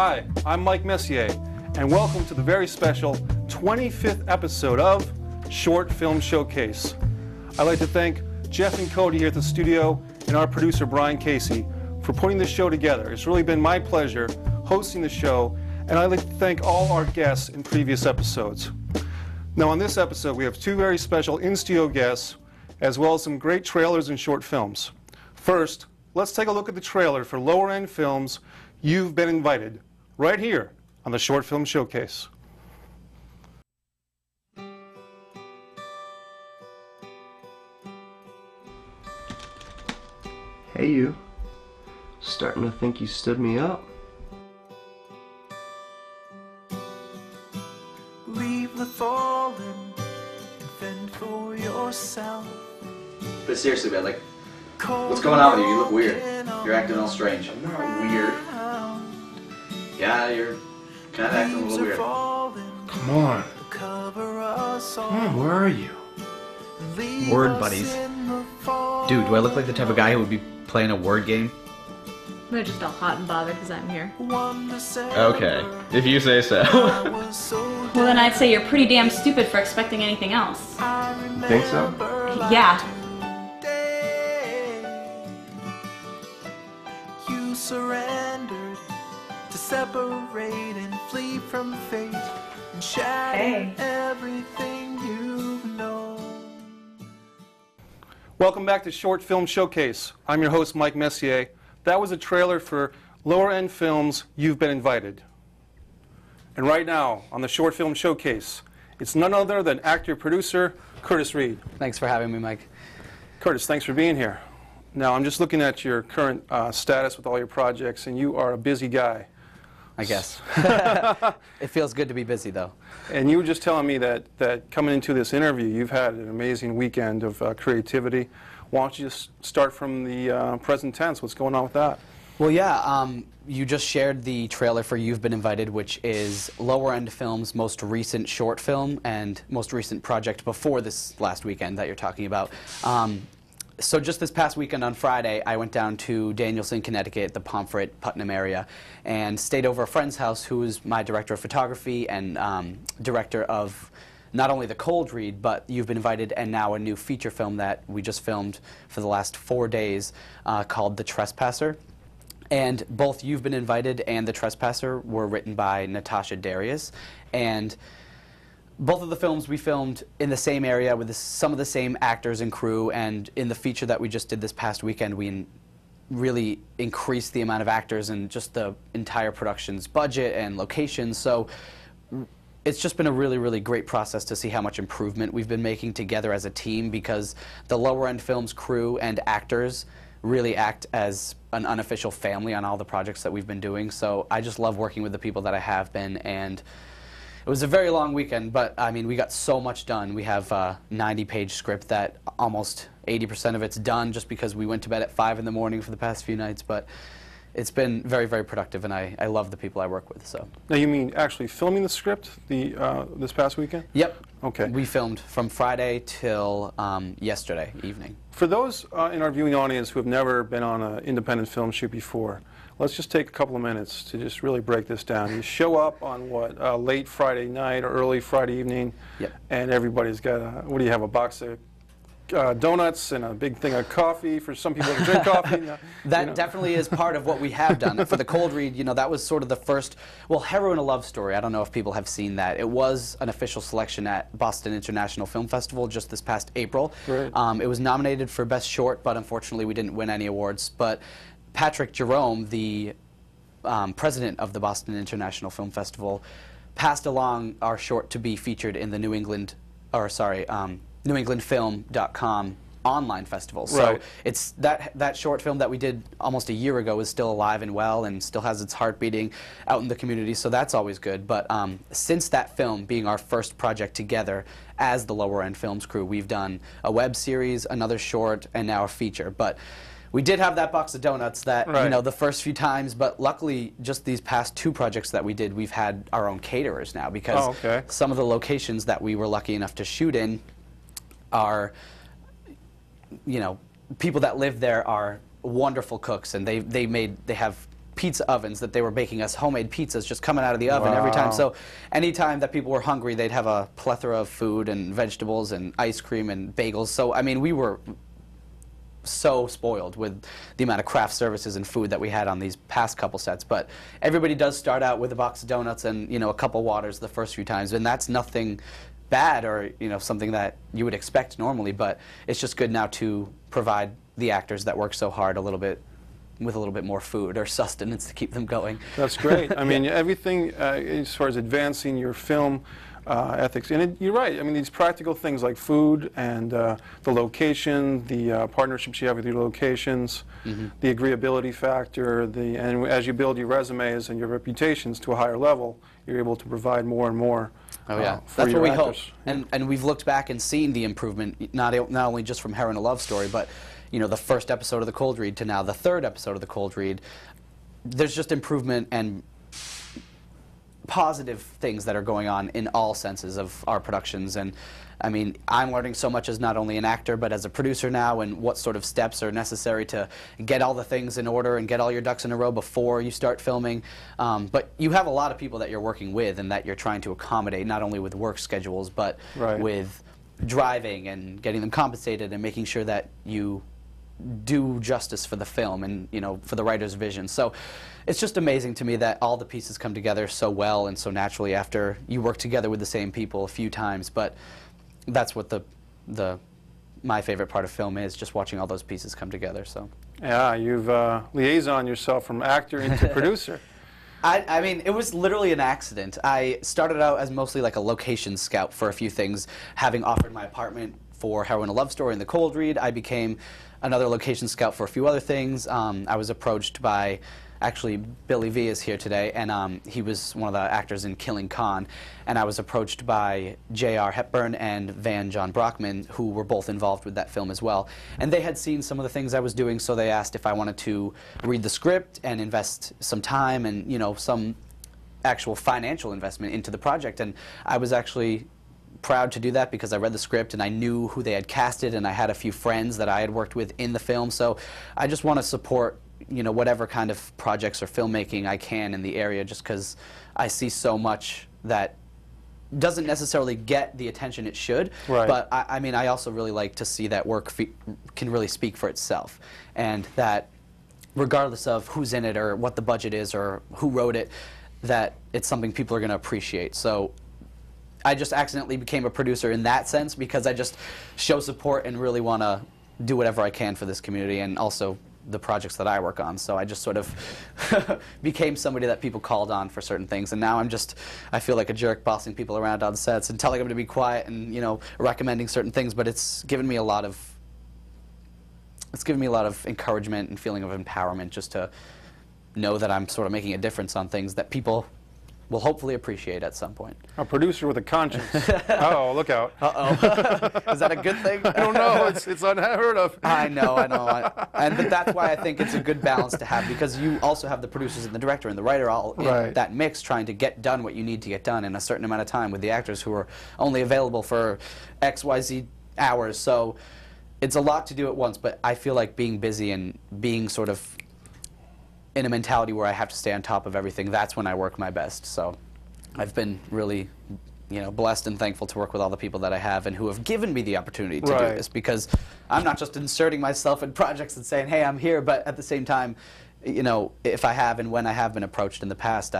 Hi, I'm Mike Messier, and welcome to the very special 25th episode of Short Film Showcase. I'd like to thank Jeff and Cody here at the studio and our producer Bryan Casey for putting this show together. It's really been my pleasure hosting the show, and I'd like to thank all our guests in previous episodes. Now on this episode we have two very special in-studio guests as well as some great trailers and short films. First, let's take a look at the trailer for Lower End Films' You've Been Invited, right here on the Short Film Showcase. Hey you. Starting to think you stood me up. Leave the fallen and fend for yourself. But seriously, man, like, what's going on with you? You look weird. You're acting all strange. I'm not weird. Yeah, you're kind of acting a little weird. Come on. Come on, where are you? Word buddies. Dude, do I look like the type of guy who would be playing a word game? They're just all hot and bothered because I'm here. Okay, if you say so. Well, then I'd say you're pretty damn stupid for expecting anything else. Think so? Yeah. You surrendered to separate and flee from fate and shatter everything you know. Welcome back to Short Film Showcase. I'm your host Mike Messier. That was a trailer for Lower End Films' You've Been Invited. And right now, on the Short Film Showcase, it's none other than actor-producer Curtis Reid. Thanks for having me, Mike. Curtis, thanks for being here. Now, I'm just looking at your current status with all your projects, and you are a busy guy. I guess. It feels good to be busy, though. And you were just telling me that coming into this interview, you've had an amazing weekend of creativity. Why don't you just start from the present tense? What's going on with that? Well, yeah, you just shared the trailer for You've Been Invited, which is Lower End Films' most recent short film and most recent project before this last weekend that you're talking about. So just this past weekend on Friday, I went down to Danielson, Connecticut, the Pomfret, Putnam area, and stayed over a friend's house who is my director of photography and director of not only The Cold Read, but You've Been Invited, and now a new feature film that we just filmed for the last 4 days called The Trespasser. And both You've Been Invited and The Trespasser were written by Natasha Darius. And both of the films we filmed in the same area with some of the same actors and crew, and in the feature that we just did this past weekend, we really increased the amount of actors and just the entire production's budget and locations. So it's just been a really, really great process to see how much improvement we've been making together as a team, because the Lower End Films crew and actors really act as an unofficial family on all the projects that we've been doing. So I just love working with the people that I have been, and it was a very long weekend, but I mean, we got so much done. We have a 90-page script that almost 80% of it's done just because we went to bed at 5 in the morning for the past few nights, but it's been very, very productive, and I love the people I work with. So. Now you mean actually filming the script this past weekend? Yep. Okay. We filmed from Friday till yesterday evening. For those in our viewing audience who have never been on an independent film shoot before, let's just take a couple of minutes to just really break this down. You show up on what, late Friday night or early Friday evening, yep. And everybody's got what do you have, a box of donuts and a big thing of coffee for some people to drink coffee. That definitely is part of what we have done. For The Cold Read, you know, that was sort of the first, well, Heroine, a Love Story. I don't know if people have seen that. It was an official selection at Boston International Film Festival just this past April. Right. It was nominated for Best Short, but unfortunately we didn't win any awards. But Patrick Jerome, the president of the Boston International Film Festival, passed along our short to be featured in the NewEnglandFilm.com online festival. So right. It's that short film that we did almost a year ago is still alive and well and still has its heart beating out in the community, so that's always good. But since that film being our first project together as the Lower End Films crew, we've done a web series, another short, and now a feature. But we did have that box of donuts that, right. you know, the first few times, but luckily just these past 2 projects that we did, we've had our own caterers now, because some of the locations that we were lucky enough to shoot in are, you know, people that live there are wonderful cooks, and they have pizza ovens that they were baking us homemade pizzas just coming out of the oven every time. So anytime that people were hungry, they'd have a plethora of food and vegetables and ice cream and bagels. So, I mean, we were so spoiled with the amount of craft services and food that we had on these past couple sets. But everybody does start out with a box of donuts and, you know, a couple waters the first few times, and that's nothing bad or, you know, something that you would expect normally, but it's just good now to provide the actors that work so hard with a little bit more food or sustenance to keep them going. That's great. I mean, everything as far as advancing your film ethics. And you're right. I mean, these practical things like food and the location, the partnerships you have with your locations, the agreeability factor, and as you build your resumes and your reputations to a higher level, you're able to provide more and more. Oh yeah, for that's your what we actors. hope. And we've looked back and seen the improvement, not only just from Heroin: A Love Story, but, you know, the first episode of The Cold Read to now the third episode of The Cold Read. There's just improvement and positive things that are going on in all senses of our productions. And I mean, I'm learning so much as not only an actor but as a producer now, and what sort of steps are necessary to get all the things in order and get all your ducks in a row before you start filming. But you have a lot of people that you're working with and that you're trying to accommodate, not only with work schedules but with driving and getting them compensated and making sure that you do justice for the film and, you know, for the writer's vision. So it's just amazing to me that all the pieces come together so well and so naturally after you work together with the same people a few times. But that's what my favorite part of film is, just watching all those pieces come together. So yeah, you've liaisoned yourself from actor into producer. I mean, it was literally an accident. I started out as mostly like a location scout for a few things, having offered my apartment for Heroin: A Love Story and The Cold Read. I became another location scout for a few other things. I was approached by, actually, Billy V is here today, and he was one of the actors in Killing Khan. And I was approached by J.R. Hepburn and Van John Brockman, who were both involved with that film as well. And they had seen some of the things I was doing, so they asked if I wanted to read the script and invest some time and, you know, some actual financial investment into the project. And I was actually proud to do that because I read the script and I knew who they had casted, and I had a few friends that I had worked with in the film. So I just want to support, you know, whatever kind of projects or filmmaking I can in the area, just because I see so much that doesn't necessarily get the attention it should. Right. But I mean, I also really like to see that work can really speak for itself, and that regardless of who's in it or what the budget is or who wrote it, that it's something people are going to appreciate. So I just accidentally became a producer in that sense because I just show support and really want to do whatever I can for this community and also the projects that I work on. So I just sort of became somebody that people called on for certain things, and now I feel like a jerk bossing people around on sets and telling them to be quiet and, you know, recommending certain things, but it's given me a lot of encouragement and feeling of empowerment just to know that I'm sort of making a difference on things that people will hopefully appreciate at some point. A producer with a conscience. Uh-oh, look out. Uh-oh. Is that a good thing? I don't know. It's unheard of. I know. But that's why I think it's a good balance to have, because you also have the producers and the director and the writer all in that mix trying to get done what you need to get done in a certain amount of time with the actors who are only available for XYZ hours. So it's a lot to do at once, but I feel like being busy and being sort of in a mentality where I have to stay on top of everything, that's when I work my best. So I've been really, you know, blessed and thankful to work with all the people that I have and who have given me the opportunity to do this, because I'm not just inserting myself in projects and saying, hey, I'm here, but at the same time, you know, if I have and when I have been approached in the past,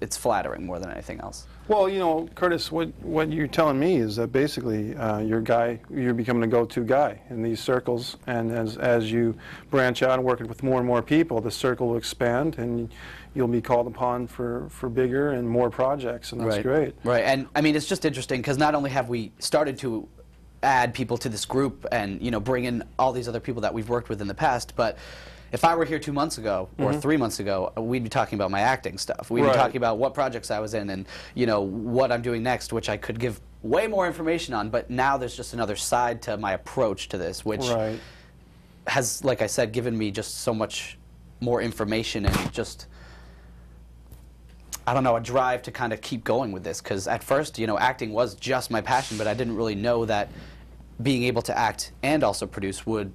it's flattering more than anything else. Well, you know, Curtis, what you're telling me is that basically you're becoming a go-to guy in these circles, and as you branch out and working with more and more people, the circle will expand, and you'll be called upon for bigger and more projects, and that's great. Right, and I mean, it's just interesting because not only have we started to add people to this group and, you know, bring in all these other people that we've worked with in the past, but if I were here 2 months ago or 3 months ago, we'd be talking about my acting stuff. We'd be talking about what projects I was in and, you know, what I'm doing next, which I could give way more information on. But now there's just another side to my approach to this, which has, like I said, given me just so much more information and just, I don't know, a drive to kind of keep going with this. Because at first, you know, acting was just my passion, but I didn't really know that being able to act and also produce would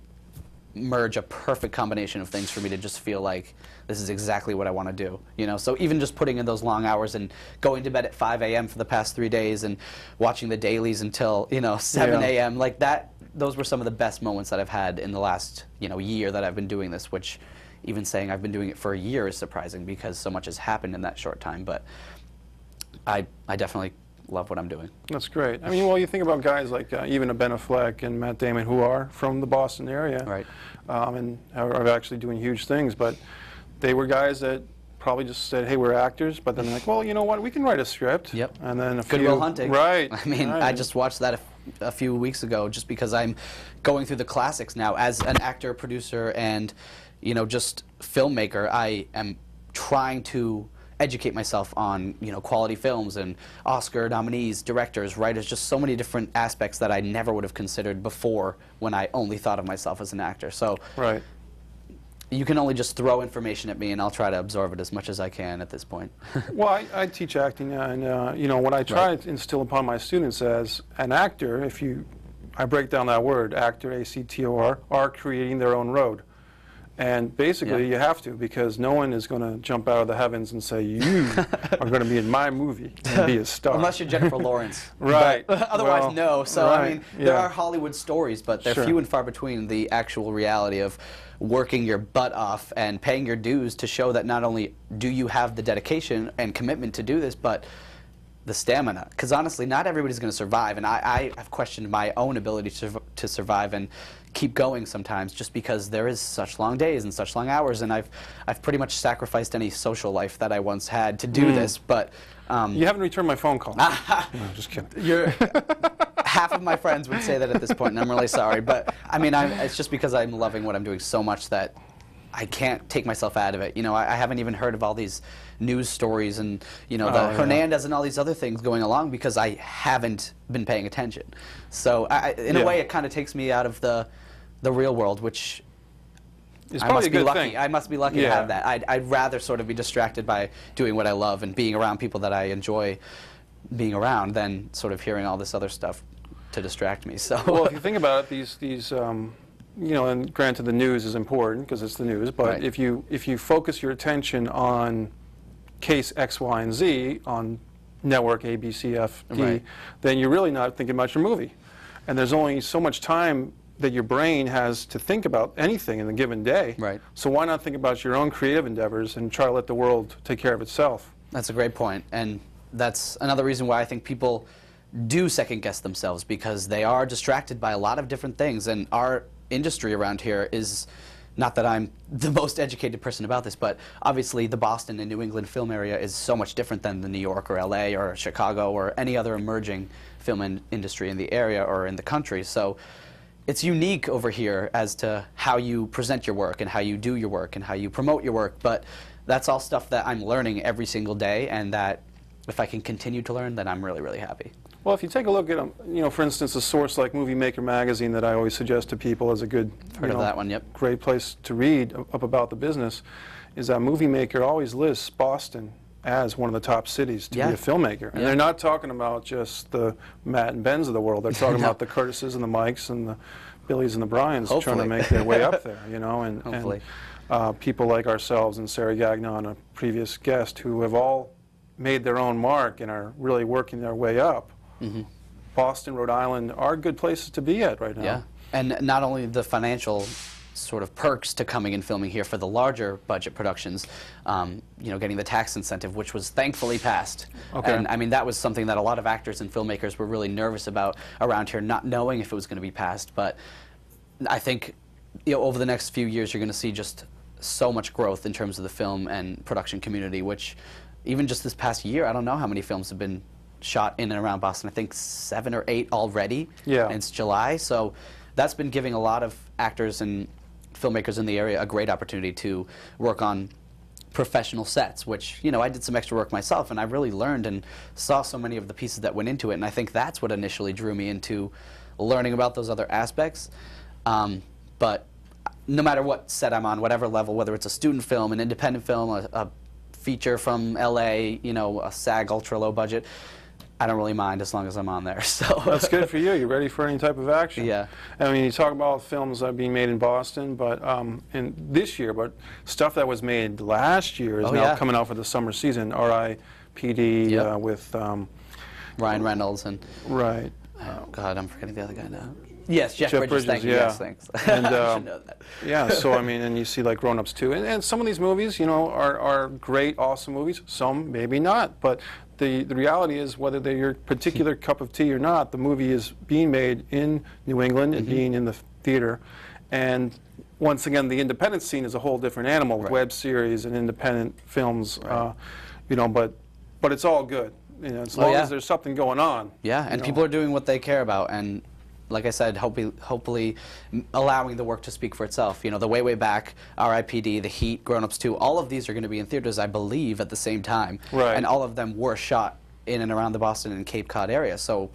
merge a perfect combination of things for me to just feel like this is exactly what I want to do. You know, so even just putting in those long hours and going to bed at 5 a.m. for the past 3 days and watching the dailies until 7 a.m. like that. Those were some of the best moments that I've had in the last year that I've been doing this. Which, even saying I've been doing it for a year is surprising because so much has happened in that short time. But I definitely love what I'm doing. That's great. I mean, well, you think about guys like even a Ben Affleck and Matt Damon who are from the Boston area, right? And are actually doing huge things. But they were guys that probably just said, "Hey, we're actors," but then they're like, "Well, you know what? We can write a script." Yep. And then Good Will Hunting. Right. I mean, right. I just watched that a few weeks ago, just because I'm going through the classics now as an actor, producer, and just filmmaker. I am trying to educate myself on quality films and Oscar nominees, directors, writers, just so many different aspects that I never would have considered before when I only thought of myself as an actor. So right. You can only just throw information at me and I'll try to absorb it as much as I can at this point. Well, I teach acting, and what I try to instill upon my students as an actor, I break down that word, actor, A-C-T-O-R, are creating their own road. And basically, you have to, because no one is going to jump out of the heavens and say, you are going to be in my movie and be a star. Unless you're Jennifer Lawrence. Right. Otherwise, well, no. So, right. I mean, there are Hollywood stories, but they're Sure. few and far between the actual reality of working your butt off and paying your dues to show that not only do you have the dedication and commitment to do this, but the stamina. Because honestly, not everybody's going to survive, and I've questioned my own ability to survive and keep going sometimes, just because there is such long days and such long hours, and I've pretty much sacrificed any social life that I once had to do this. But you haven't returned my phone call. No, just kidding. Half of my friends would say that at this point, and I'm really sorry. But I mean, it's just because I'm loving what I'm doing so much that I can't take myself out of it. I haven't even heard of all these news stories and the Hernandez and all these other things going along because I haven't been paying attention. So in a way, it kind of takes me out of the real world, which it's I probably must a be good lucky. thing. I must be lucky to have that. I'd rather sort of be distracted by doing what I love and being around people that I enjoy being around than sort of hearing all this other stuff to distract me. So well, if you think about it, these and granted the news is important because it's the news, but Right. if you focus your attention on case X, Y, and Z on network A, B, C, F, D, Right. then you're really not thinking about your movie. And there's only so much time that your brain has to think about anything in a given day. Right. So why not think about your own creative endeavors and try to let the world take care of itself? That's a great point, and that's another reason why I think people do second guess themselves, because they are distracted by a lot of different things, and our industry around here is, not that I'm the most educated person about this, but obviously the Boston and New England film area is so much different than the New York or LA or Chicago or any other emerging film industry in the area or in the country. So it's unique over here as to how you present your work and how you do your work and how you promote your work, but that's all stuff that I'm learning every single day, and that if I can continue to learn, then I'm really, really happy. Well, if you take a look at, for instance, a source like Movie Maker magazine that I always suggest to people as a good, Heard of that one, yep. great place to read up about the business, is that Movie Maker always lists Boston as one of the top cities to be a filmmaker. And they're not talking about just the Matt and Bens of the world. They're talking about the Curtises and the Mikes and the Billies and the Bryans trying to make their way up there, and people like ourselves and Sarah Gagnon, a previous guest, who have all made their own mark and are really working their way up. Mm-hmm. Boston, Rhode Island are good places to be at right now. Yeah, and not only the financial sort of perks to coming and filming here for the larger budget productions, getting the tax incentive, which was thankfully passed. Okay. And I mean, that was something that a lot of actors and filmmakers were really nervous about around here, not knowing if it was going to be passed. But I think over the next few years, you're going to see just so much growth in terms of the film and production community, which even just this past year, I don't know how many films have been shot in and around Boston. I think 7 or 8 already. Yeah. And it's July, so that's been giving a lot of actors and filmmakers in the area a great opportunity to work on professional sets, which, I did some extra work myself, and I really learned and saw so many of the pieces that went into it, and I think that's what initially drew me into learning about those other aspects. But no matter what set I'm on, whatever level, whether it's a student film, an independent film, a feature from LA, a SAG ultra low budget, I don't really mind as long as I'm on there. So That's good for you. You're ready for any type of action. Yeah. I mean, you talk about films that are being made in Boston, but in this year, but stuff that was made last year is now coming out for the summer season. R.I.P.D. With Ryan Reynolds and right. Oh God, I'm forgetting the other guy now. Yes, Jeff Bridges. Bridges. Thank you. Yeah. Yes, thanks. And, I should know that. Yeah, so I mean, and you see like Grown Ups too, and some of these movies, you know, are great, awesome movies. Some maybe not, but the reality is, whether they're your particular cup of tea or not, the movie is being made in New England and being in the theater, and once again, the independent scene is a whole different animal, with web series and independent films, you know, but it's all good, you know, as long as there's something going on. Yeah, and people are doing what they care about, and like I said, hopefully allowing the work to speak for itself. You know, the way back, R.I.P.D., The Heat, Grown Ups 2, all of these are going to be in theaters, I believe, at the same time. Right. And all of them were shot in and around the Boston and Cape Cod area. So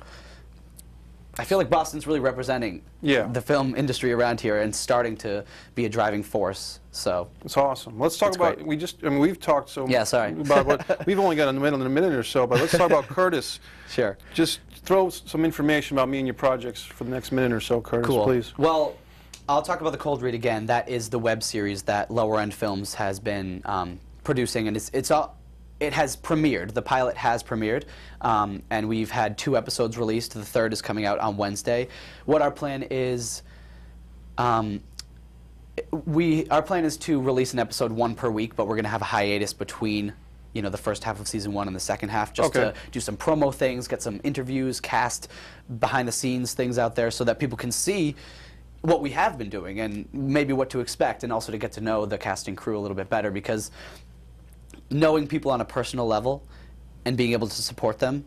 I feel like Boston's really representing the film industry around here and starting to be a driving force. So it's awesome. Let's talk about I mean, we've talked so much about what we've only got a minute or so, but let's talk about Curtis. Sure. Just throw some information about me and your projects for the next minute or so, Curtis, please. Well, I'll talk about The Cold Read again. That is the web series that Lower End Films has been producing, and it has premiered. The pilot has premiered, and we've had 2 episodes released. The third is coming out on Wednesday. What our plan is, our plan is to release an episode 1 per week, but we're going to have a hiatus between, you know, the first half of season 1 and the second half, just to do some promo things, get some interviews, cast behind the scenes things out there, so that people can see what we have been doing and maybe what to expect, and also to get to know the casting crew a little bit better, because knowing people on a personal level and being able to support them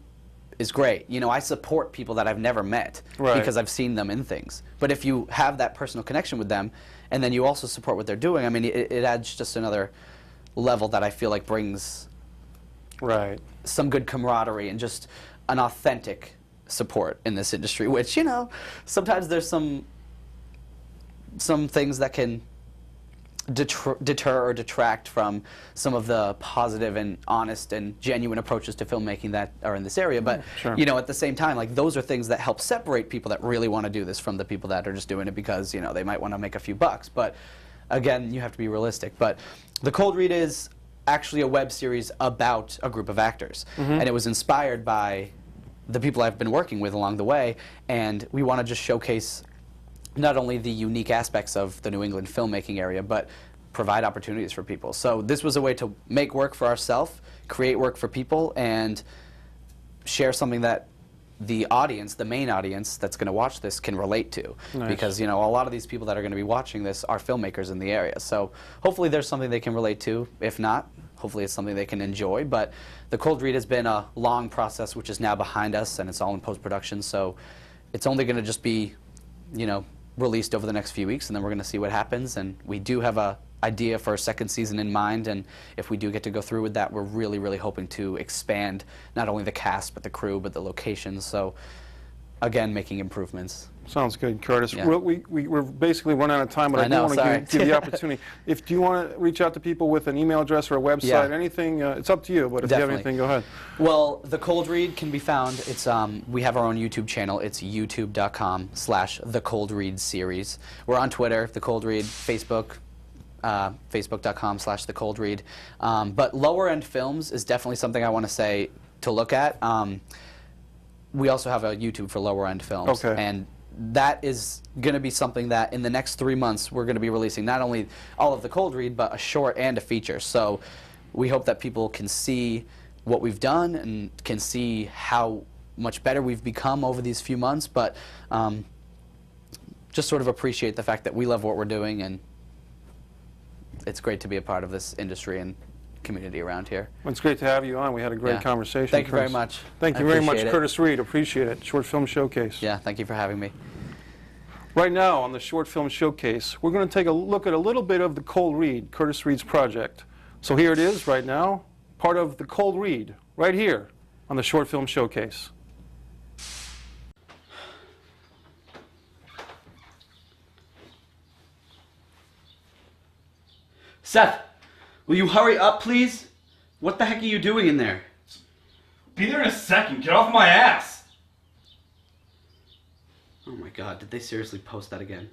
is great. You know, I support people that I've never met because I've seen them in things. But if you have that personal connection with them, and then you also support what they're doing, I mean, it adds just another level that I feel like brings some good camaraderie and just an authentic support in this industry, which, you know, sometimes there's some things that can deter or detract from some of the positive and honest and genuine approaches to filmmaking that are in this area. But you know, at the same time, like, those are things that help separate people that really want to do this from the people that are just doing it because, you know, they might want to make a few bucks. But again, you have to be realistic. But The Cold Read is actually a web series about a group of actors, and it was inspired by the people I've been working with along the way, and we want to just showcase not only the unique aspects of the New England filmmaking area, but provide opportunities for people. So this was a way to make work for ourselves, create work for people, and share something that the audience, the main audience that's going to watch this, can relate to. Because, you know, a lot of these people that are going to be watching this are filmmakers in the area. So hopefully there's something they can relate to. If not, hopefully it's something they can enjoy. But The Cold Read has been a long process, which is now behind us, and it's all in post-production. So it's only going to just be, you know, released over the next few weeks, and then we're going to see what happens. And we do have a idea for a second season in mind, and if we do get to go through with that, we're really, really hoping to expand not only the cast, but the crew, but the locations. So again, making improvements. Sounds good, Curtis. We're basically running out of time, but I do want to give you the opportunity. Do you want to reach out to people with an email address or a website, anything? It's up to you, but if you have anything, go ahead. Well, The Cold Read can be found. It's we have our own YouTube channel. It's youtube.com/The Cold Read Series. We're on Twitter, The Cold Read, Facebook, facebook.com/The Cold Read. But Lower End Films is definitely something I want to say to look at. We also have a YouTube for Lower End Films. And that is going to be something that in the next 3 months we're going to be releasing not only all of The Cold Read, but a short and a feature. So we hope that people can see what we've done and can see how much better we've become over these few months, but just sort of appreciate the fact that we love what we're doing, and it's great to be a part of this industry and community around here. Well, it's great to have you on. We had a great conversation. Thank you very much. Thank you very much, Curtis Reid. Appreciate it. Short Film Showcase. Yeah, thank you for having me. Right now on the Short Film Showcase, we're going to take a look at a little bit of The Cold Read, Curtis Reid's project. So here it is right now, part of The Cold Read, right here on the Short Film Showcase. Seth, will you hurry up, please? What the heck are you doing in there? Be there in a second. Get off my ass. Oh my god, did they seriously post that again?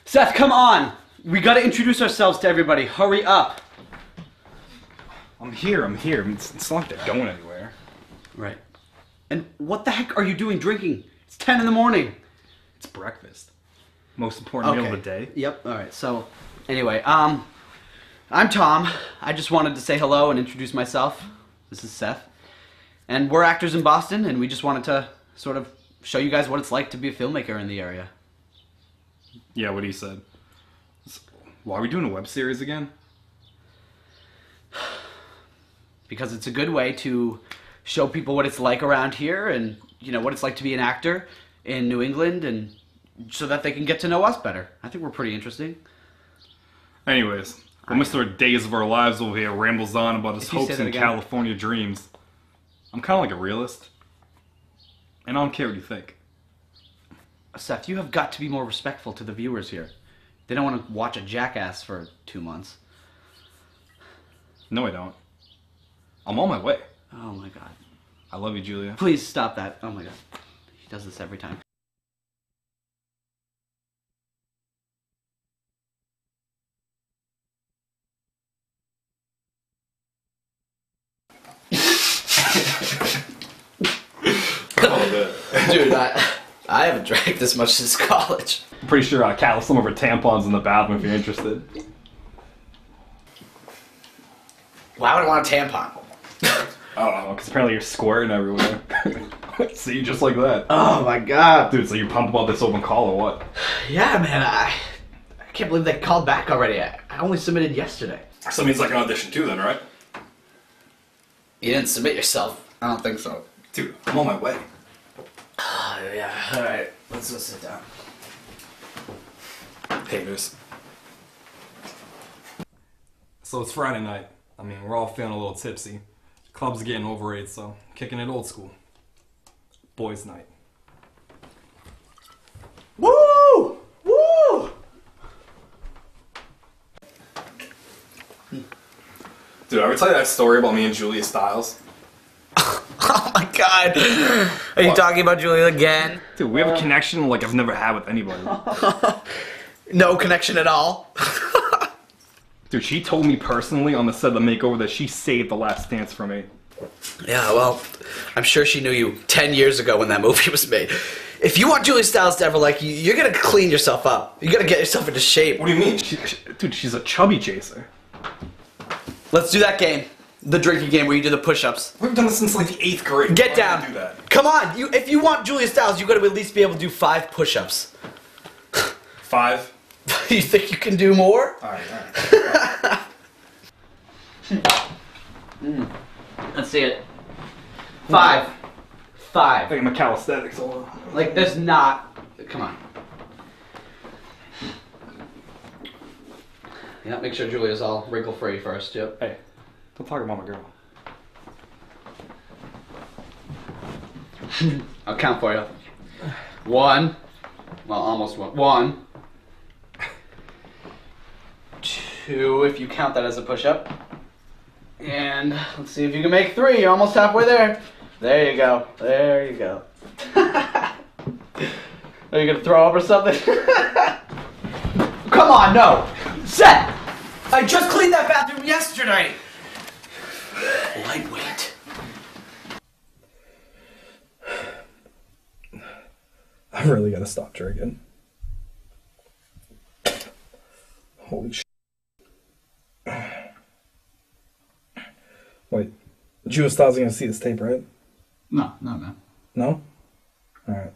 Seth, come on! We gotta introduce ourselves to everybody. Hurry up! I'm here. It's not like they're going anywhere. Right. And what the heck are you doing drinking? It's 10 in the morning. It's breakfast. Most important meal of the day. Yep, alright, so anyway, I'm Tom. I just wanted to say hello and introduce myself. This is Seth. And we're actors in Boston, and we just wanted to sort of show you guys what it's like to be a filmmaker in the area. Yeah, what he said. Why are we doing a web series again? Because it's a good way to show people what it's like around here and, you know, what it's like to be an actor in New England, and so that they can get to know us better. I think we're pretty interesting. Anyways, we'll miss our days of our lives over here rambles on about his hopes and California dreams. I'm kind of like a realist. And I don't care what you think. Seth, you have got to be more respectful to the viewers here. They don't want to watch a jackass for 2 months. No, I don't. I'm on my way. Oh my god. I love you, Julia. Please stop that. Oh my god. He does this every time. Dude, I haven't drank this much since college. I'm pretty sure I called some of her tampons in the bathroom if you're interested. Why would I want a tampon? I don't know, because apparently you're squirting everywhere. See, just like that. Oh my god. Dude, so you pumped about this open call or what? Yeah, man, I can't believe they called back already. I only submitted yesterday. So it means like an audition too then, right? You didn't submit yourself. I don't think so. Dude, I'm on my way. Oh, yeah. Alright, let's go sit down. Haters. So it's Friday night. I mean, we're all feeling a little tipsy. Club's getting overrated, so kicking it old school. Boys' night. Woo! Woo! Dude, I ever tell you that story about me and Julia Stiles? Oh my god! Are you talking about Julia again? Dude, we have a connection like I've never had with anybody. No connection at all? Dude, she told me personally on the set of The Makeover that she saved The Last Dance for me. Yeah, well, I'm sure she knew you 10 years ago when that movie was made. If you want Julia Stiles to ever like you, you're gonna clean yourself up. You gotta get yourself into shape. What do you mean? Dude, she's a chubby chaser. Let's do that game. The drinking game where you do the push-ups. We've done this since like the 8th grade. Get down. Do that? Come on. If you want Julia Stiles, you gotta at least be able to do 5 push-ups. 5? You think you can do more? Alright. Let's see it. 5. I think I'm a calisthenics. Like, there's not... Come on. Yeah, make sure Julia's all wrinkle-free first, yep. Hey, don't talk about my girl. I'll count for you. 1. Well, almost 1. 1. 2, if you count that as a push-up. And let's see if you can make 3. You're almost halfway there. There you go. There you go. Are you gonna throw up or something? Come on, no. Seth! I just cleaned that bathroom yesterday. Lightweight. I really gotta stop drinking. Holy shit. Wait, Julia Stiles gonna see this tape, right? No. No? Alright.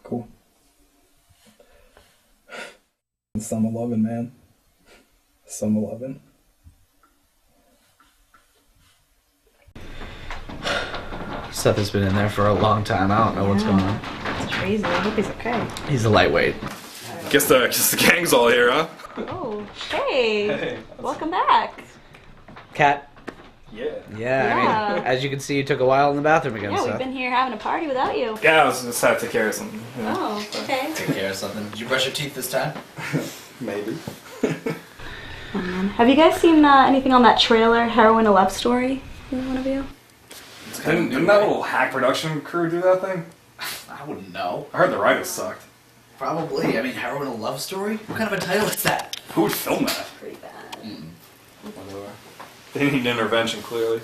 Cool. Summer lovin', man. Summer lovin'. Seth has been in there for a long time. I don't know what's going on. It's crazy. I hope he's okay. He's a lightweight. Guess the gang's all here, huh? Oh, hey. Welcome back. Cat. Yeah. Yeah, I mean, as you can see, you took a while in the bathroom again. Yeah, so. we've been here having a party without you. Yeah, I was just had to take care of something. You know? Oh, okay. Take care of something. Did you brush your teeth this time? Maybe. Oh, man. Have you guys seen anything on that trailer, Heroin: A Love Story? Either one of you? Didn't that little hack production crew do that thing? I wouldn't know. I heard the writers sucked. Probably. I mean, Heroin: A Love Story? What kind of a title is that? Who would film that? Pretty bad. Whatever. They need intervention, clearly.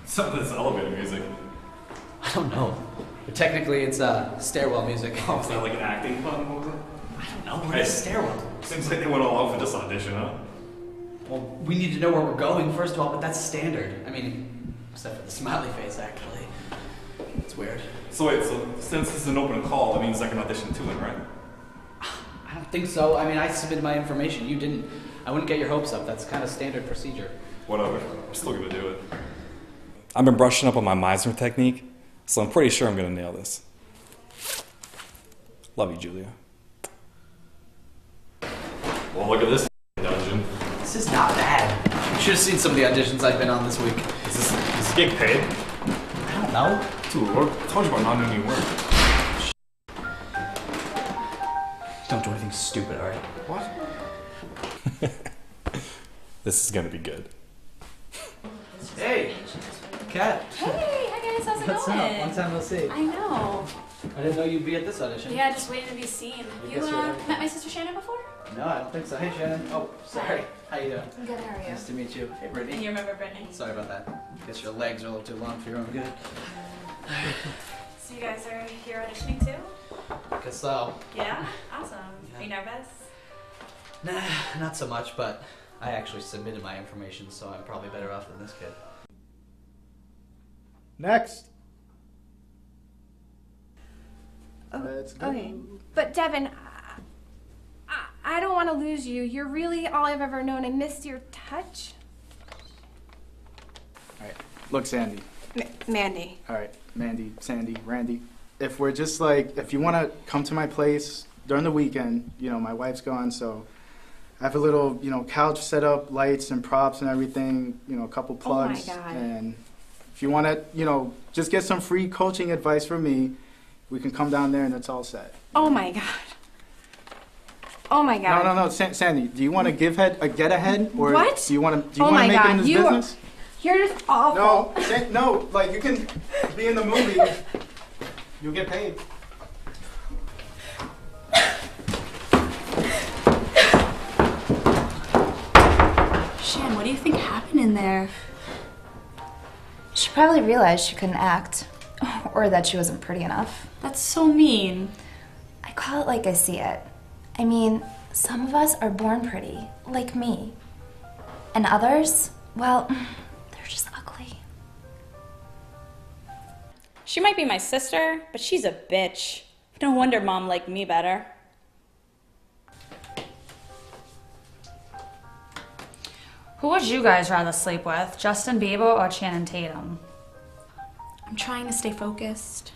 Some of this elevator music. I don't know. But technically, it's stairwell music. Oh, is that like an acting pun? What was it? I don't know. Where's stairwell? Seems like they went all out for this audition, huh? Well, we need to know where we're going, first of all, but that's standard. I mean, except for the smiley face, actually. It's weird. So wait, since this is an open call, that means I can audition too, then, right? I don't think so. I mean, I submitted my information. You didn't. I wouldn't get your hopes up. That's kind of standard procedure. Whatever. I'm still gonna do it. I've been brushing up on my Messier technique, so I'm pretty sure I'm gonna nail this. Love you, Julia. Well, look at this dungeon. This is not bad. You should have seen some of the auditions I've been on this week. Is this gig paid? I don't know. Dude, I told you about not doing any work. Don't do anything stupid, alright? What? This is gonna be good. Hey! Kat. Hey, hi guys, how's it What's going? up? Long time no see. I know. I didn't know you'd be at this audition. Yeah, just waiting to be seen. You met my sister Shannon before? No, I don't think so. Hey, Shannon. Oh, sorry. How you doing? I'm good, how are you? Nice to meet you. Hey, Brittany. And you remember Brittany? Sorry about that. Guess your legs are a little too long for your own good. So you guys are here auditioning too? Guess so. Yeah? Awesome. Yeah. Are you nervous? Nah, not so much, but I actually submitted my information, so I'm probably better off than this kid. Next. Oh, Let's go. okay. But Devin, I don't want to lose you. You're really all I've ever known. I missed your touch. All right. Look, Sandy. Mandy. All right, Mandy, Sandy, Randy. If we're just like, if you want to come to my place during the weekend, you know, my wife's gone, so I have a little, you know, couch set up, lights and props and everything, you know, a couple plugs. Oh my God. And if you want to, you know, just get some free coaching advice from me, we can come down there and it's all set. Oh my God. Oh my God. No, Sandy, do you want to get ahead? Or What? do you want to Oh my make God, it in this you are- business? You're just awful. No, like you can be in the movie. You'll get paid. Shan, what do you think happened in there? She probably realized she couldn't act, or that she wasn't pretty enough. That's so mean. I call it like I see it. I mean, some of us are born pretty, like me. And others, well, they're just ugly. She might be my sister, but she's a bitch. No wonder Mom liked me better. Who would you guys rather sleep with, Justin Bieber or Channing Tatum? I'm trying to stay focused.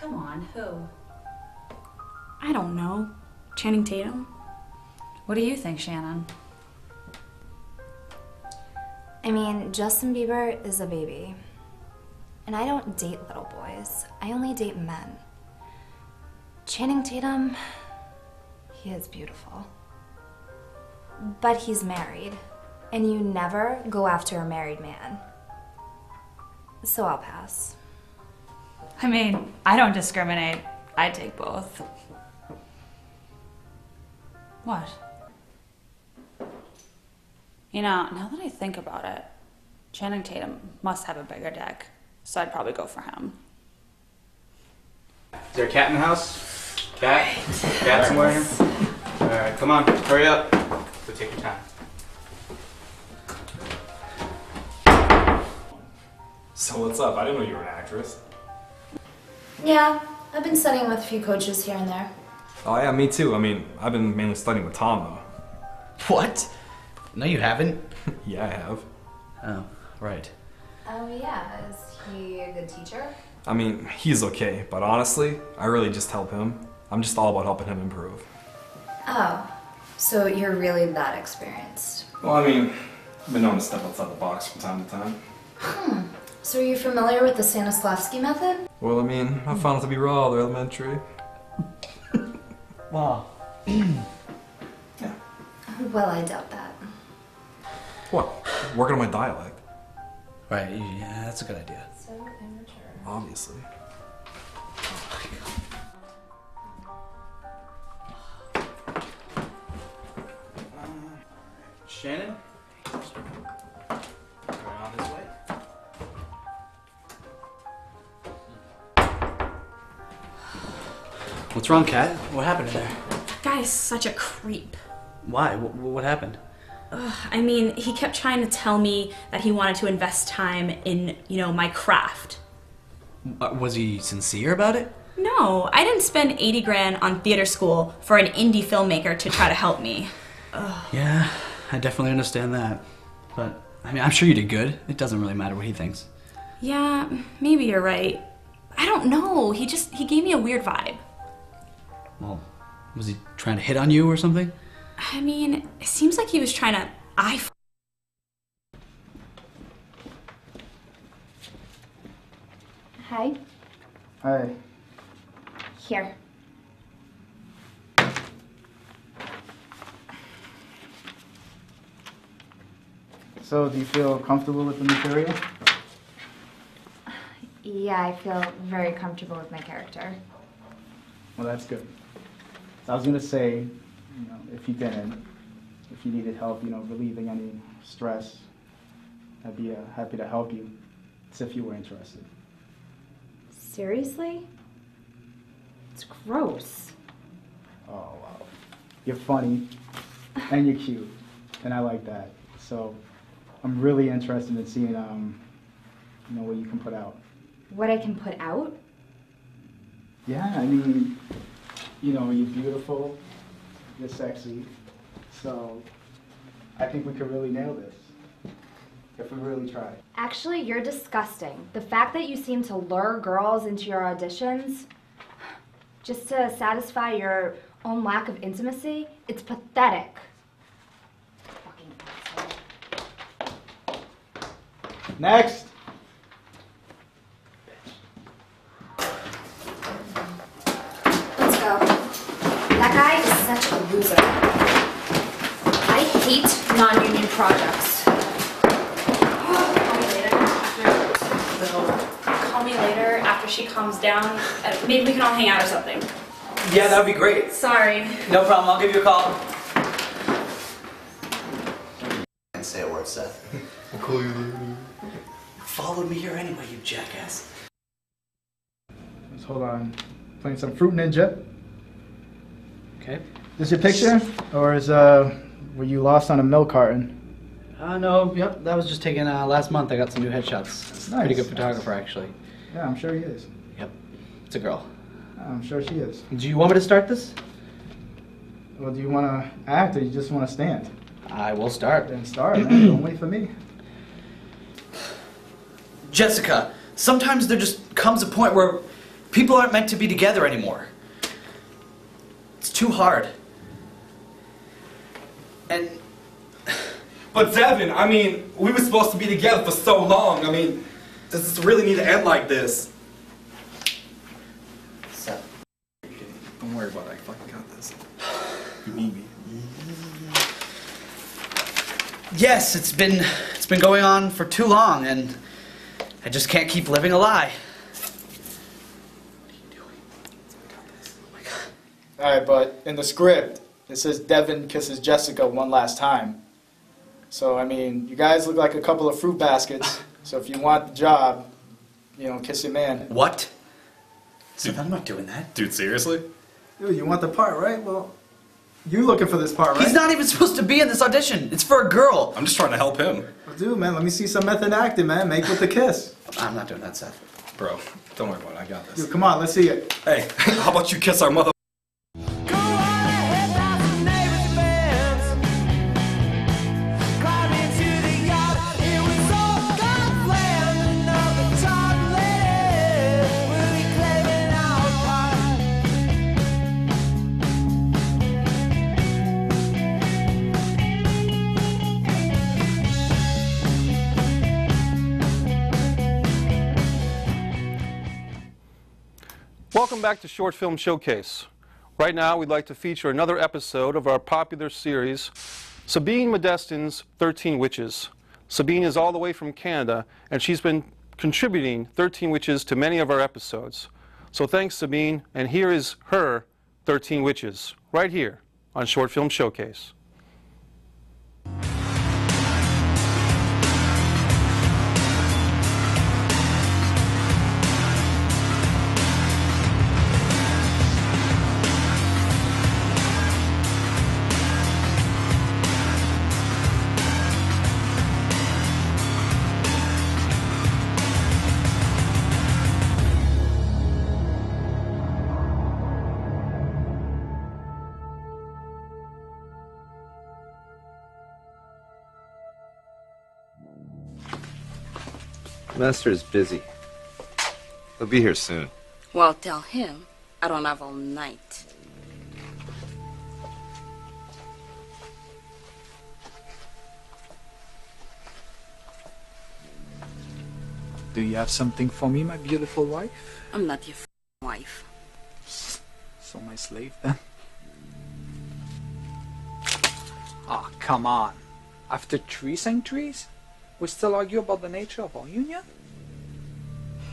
Come on, who? I don't know. Channing Tatum? What do you think, Shannon? I mean, Justin Bieber is a baby. And I don't date little boys. I only date men. Channing Tatum, he is beautiful. But he's married. And you never go after a married man. So I'll pass. I mean, I don't discriminate. I take both. What? You know, now that I think about it, Channing Tatum must have a bigger dick, so I'd probably go for him. Is there a cat in the house? Cat? Cat somewhere here? Alright, come on, hurry up. So take your time. So what's up? I didn't know you were an actress. Yeah, I've been studying with a few coaches here and there. Oh yeah, me too. I mean, I've been mainly studying with Tom though. What? No, you haven't. Yeah, I have. Oh, right. Oh yeah, is he a good teacher? I mean, he's okay, but honestly, I really just help him. I'm just all about helping him improve. Oh, so you're really that experienced. Well, I mean, I've been known to step outside the box from time to time. So are you familiar with the Stanislavski method? Well, I mean, I found it to be rather elementary. Wow. Yeah. Well, I doubt that. What? Working on my dialect. Right, yeah, that's a good idea. So immature. Obviously. Shannon? Going on this way. What's wrong, Kat? What happened in there? Guy's such a creep. Why? What happened? I mean, he kept trying to tell me that he wanted to invest time in, you know, my craft. Was he sincere about it? No, I didn't spend 80 grand on theater school for an indie filmmaker to try to help me. Yeah, I definitely understand that. But, I mean, I'm sure you did good. It doesn't really matter what he thinks. Yeah, maybe you're right. I don't know. He gave me a weird vibe. Well, was he trying to hit on you or something? I mean, it seems like he was trying to Hi. Hi. Here. So, do you feel comfortable with the material? Yeah, I feel very comfortable with my character. Well, that's good. So I was gonna say, you know, if you didn't, if you needed help, you know, relieving any stress, I'd be happy to help you. As if you were interested. Seriously? It's gross. Oh wow, you're funny, and you're cute, and I like that. So, I'm really interested in seeing, you know, what you can put out. What I can put out? Yeah, I mean, you know, you're beautiful, you're sexy, so I think we could really nail this if we really try. Actually, you're disgusting. The fact that you seem to lure girls into your auditions just to satisfy your own lack of intimacy, it's pathetic. Fucking asshole. Next! Let's go. That guy is such a loser. I hate non-union projects. Call me later after she calms down. Maybe we can all hang out or something. Yeah, that would be great. Sorry. No problem, I'll give you a call. And say a word, Seth. Followed me here anyway, you jackass. Let's hold on. Playing some Fruit Ninja. Okay. Is this your picture? Or were you lost on a milk carton? No, yep, that was just taken last month. I got some new headshots. Nice. Pretty good photographer, actually. Yeah, I'm sure he is. Yep, it's a girl. I'm sure she is. Do you want me to start this? Well, do you want to act or you just want to stand? I will start. Then start, man. Don't wait for me. Jessica, sometimes there just comes a point where people aren't meant to be together anymore. It's too hard. And... But Devin, I mean, we were supposed to be together for so long. I mean, does this really need to end like this? Seth. Don't worry about it. I fucking got this. You need me. Yes, it's been going on for too long, and I just can't keep living a lie. Alright, but in the script, It says Devin kisses Jessica one last time. So, I mean, you guys look like a couple of fruit baskets. So if you want the job, you know, kiss your man. What? Dude, I'm not doing that. Dude, seriously? Dude, you want the part, right? Well, you're looking for this part, right? He's not even supposed to be in this audition. It's for a girl. I'm just trying to help him. Well, dude, man, let me see some method acting, man. Make with the kiss. I'm not doing that, Seth. Bro, don't worry about it. I got this. Dude, come on, let's see it. Hey, how about you kiss our mother? Welcome back to Short Film Showcase. Right now, we'd like to feature another episode of our popular series, Sabine Modestin's 13 Witches. Sabine is all the way from Canada, and she's been contributing 13 Witches to many of our episodes. So thanks, Sabine, and here is her 13 Witches, right here on Short Film Showcase. Messier is busy. He'll be here soon. Well, tell him I don't have all night. Do you have something for me, my beautiful wife? I'm not your wife. So my slave, then? Ah, come on. After 3 centuries, we still argue about the nature of our union?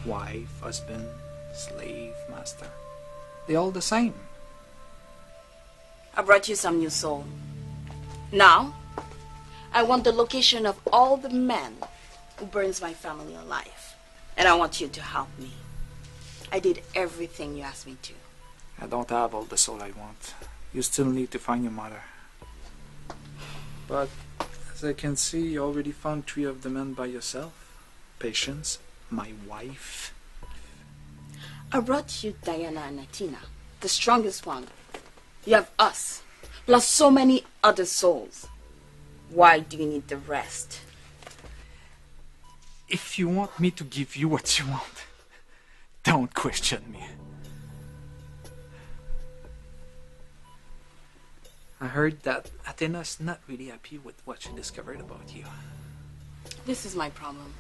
Wife, husband, slave, master. They're all the same. I brought you some new soul. Now, I want the location of all the men who burns my family alive. And I want you to help me. I did everything you asked me to. I don't have all the soul I want. You still need to find your mother. But as I can see, you already found 3 of the men by yourself. Patience, my wife. I brought you Diana and Athena, the strongest one. You have us, plus so many other souls. Why do you need the rest? If you want me to give you what you want, don't question me. I heard that Athena's not really happy with what she discovered about you. This is my problem.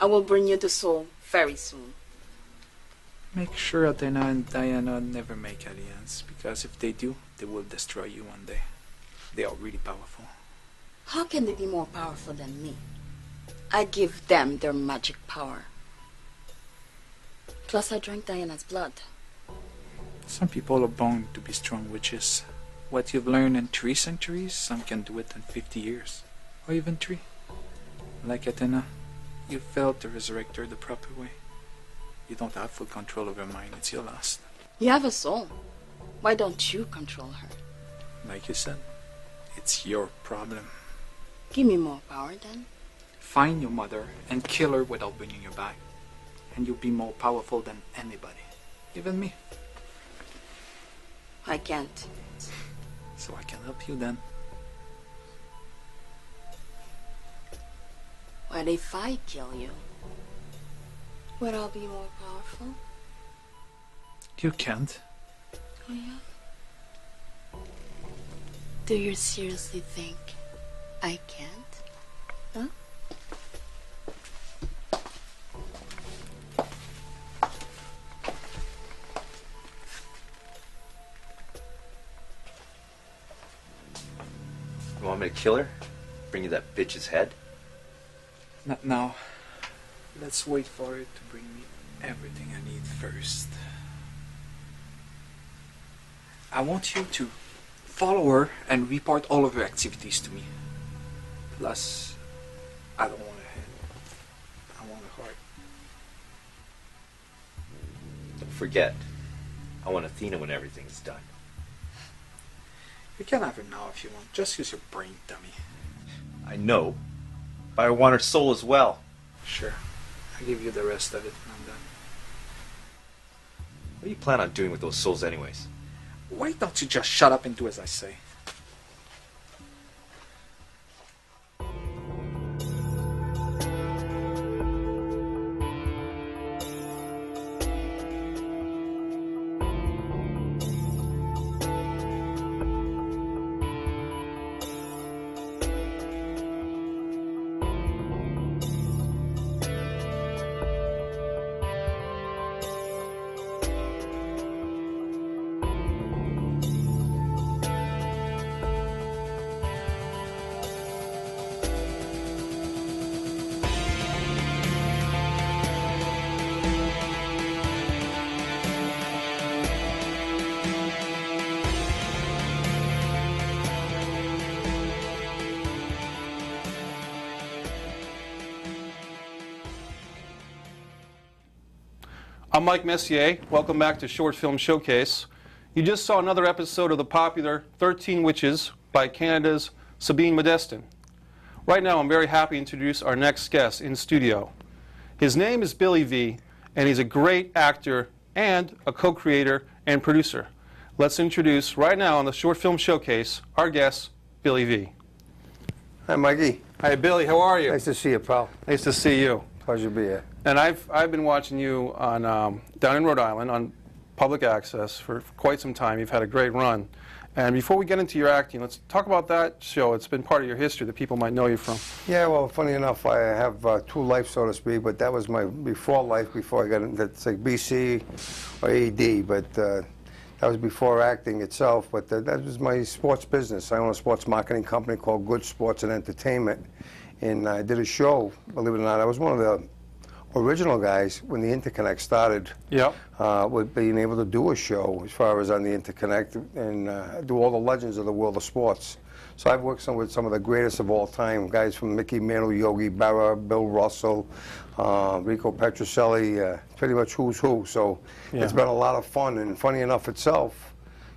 I will bring you the soul very soon. Make sure Athena and Diana never make alliance, because if they do, they will destroy you one day. They are really powerful. How can they be more powerful than me? I give them their magic power. Plus, I drank Diana's blood. Some people are born to be strong witches. What you've learned in 3 centuries, some can do it in 50 years. Or even 3. Like Athena, you failed to resurrect her the proper way. You don't have full control of her mind, it's your loss. You have a soul. Why don't you control her? Like you said, it's your problem. Give me more power then. Find your mother and kill her without bringing her back. And you'll be more powerful than anybody. Even me. I can't. So I can help you then. What if I kill you? Would I be more powerful? You can't. Oh yeah? Do you seriously think I can't? Huh? You want me to kill her? Bring you that bitch's head? Not now. Let's wait for her to bring me everything I need first. I want you to follow her and report all of her activities to me. Plus, I don't want her head. I want her heart. Don't forget, I want Athena when everything's done. You can have her now if you want. Just use your brain, dummy. I know, but I want her soul as well. Sure. I'll give you the rest of it when I'm done. What do you plan on doing with those souls anyways? Why don't you just shut up and do as I say? I'm Mike Messier. Welcome back to Short Film Showcase. You just saw another episode of the popular 13 Witches by Canada's Sabine Modestin. Right now, I'm very happy to introduce our next guest in studio. His name is Billy V, and he's a great actor and a co-creator and producer. Let's introduce right now on the Short Film Showcase our guest, Billy V. Hi, Mikey. Hi, Billy. How are you? Nice to see you, pal. Nice to see you. Pleasure to be here. And I've been watching you on down in Rhode Island on public access for quite some time. You've had a great run. And before we get into your acting, let's talk about that show. It's been part of your history that people might know you from. Yeah, well, funny enough, I have two lives, so to speak, but that was my before life, before I got into, it's like BC or AD, but that was before acting itself, but that was my sports business. I own a sports marketing company called Good Sports and Entertainment, and I did a show, believe it or not. I was one of the original guys when the Interconnect started. Yep. With being able to do a show as far as on the Interconnect and do all the legends of the world of sports. So I've worked with some of the greatest of all time, guys from Mickey Mantle, Yogi Berra, Bill Russell, Rico Petrocelli, pretty much who's who. So it's been a lot of fun, and funny enough itself,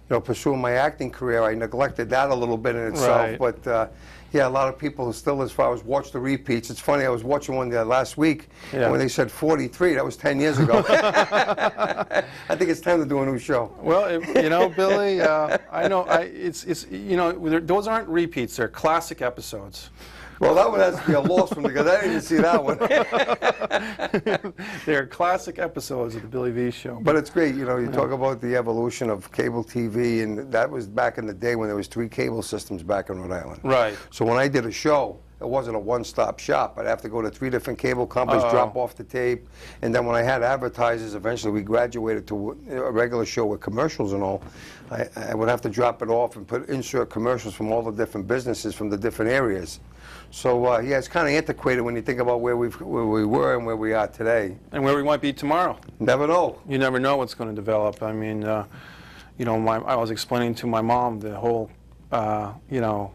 you know, pursuing my acting career, I neglected that a little bit in itself, but yeah, a lot of people still, as far as watch the repeats. It's funny, I was watching one last week, and when they said 43, that was 10 years ago. I think it's time to do a new show. Well, you know, Billy, I know, it's you know, those aren't repeats, they're classic episodes. Well, that one has to be a loss for me because I didn't see that one. They're classic episodes of the Billy V Show. But it's great, you know, you talk about the evolution of cable TV, and that was back in the day when there was 3 cable systems back in Rhode Island. Right. So when I did a show, it wasn't a one-stop shop. I'd have to go to 3 different cable companies, drop off the tape, and then when I had advertisers, eventually we graduated to a regular show with commercials and all. I would have to drop it off and insert commercials from all the different businesses from the different areas. So yeah, it's kind of antiquated when you think about where we were and where we are today. And where we might be tomorrow. Never know. You never know what's going to develop. I mean, you know, I was explaining to my mom the whole, you know,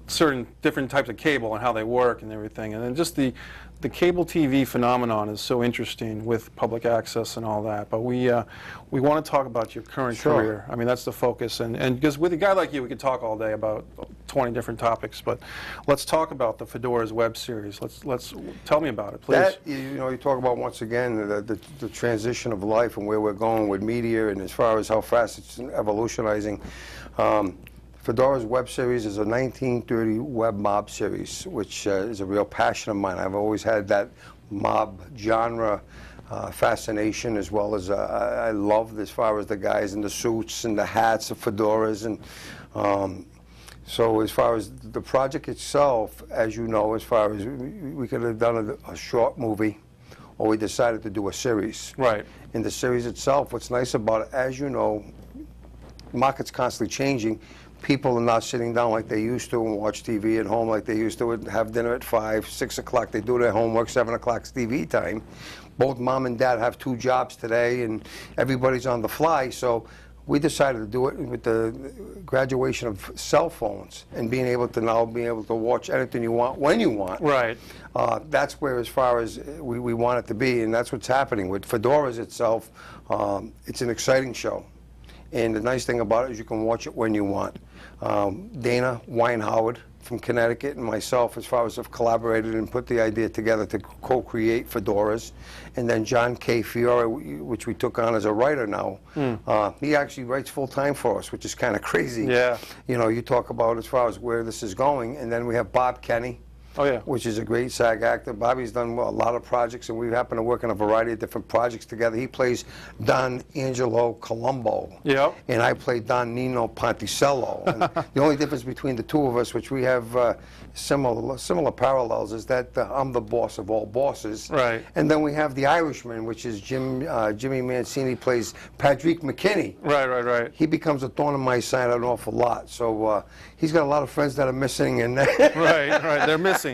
certain different types of cable and how they work and everything. And then just the cable TV phenomenon is so interesting with public access and all that. But we want to talk about your current career. I mean, that's the focus. And because with a guy like you, we could talk all day about 20 different topics. But let's talk about the Fedoras web series. Let's tell me about it, please. That, you know, you talk about once again the transition of life and where we're going with media, and as far as how fast it's evolutionizing. Fedora's web series is a 1930 web mob series, which is a real passion of mine. I've always had that mob genre fascination, as well as I love as far as the guys in the suits and the hats, the fedoras, and so as far as the project itself, as you know, as far as we could have done a short movie, or we decided to do a series. Right. In the series itself, what's nice about it, as you know, the market's constantly changing. People are not sitting down like they used to and watch TV at home like they used to, have dinner at 5, 6 o'clock. They do their homework, 7 o'clock's TV time. Both mom and dad have 2 jobs today, and everybody's on the fly. So we decided to do it with the graduation of cell phones and being able to now be able to watch anything you want when you want. Right. That's where, as far as we want it to be, and that's what's happening with Fedoras itself. It's an exciting show, and the nice thing about it is you can watch it when you want. Dana Weinhoward from Connecticut and myself, as far as have collaborated and put the idea together to co-create Fedoras, and then John K. Fiore, which we took on as a writer now. He actually writes full-time for us, which is kind of crazy. Yeah. You know, you talk about as far as where this is going, and then we have Bob Kenny. Oh, yeah. Which is a great SAG actor. Bobby's done a lot of projects, and we happen to work on a variety of different projects together. He plays Don Angelo Colombo. Yep. And I play Don Nino Ponticello. And the only difference between the two of us, which we have similar parallels, is that I'm the boss of all bosses. Right. And then we have the Irishman, which is Jimmy Mancini plays Patrick McKinney. Right. He becomes a thorn in my side an awful lot. So he's got a lot of friends that are missing. And right. They're missing.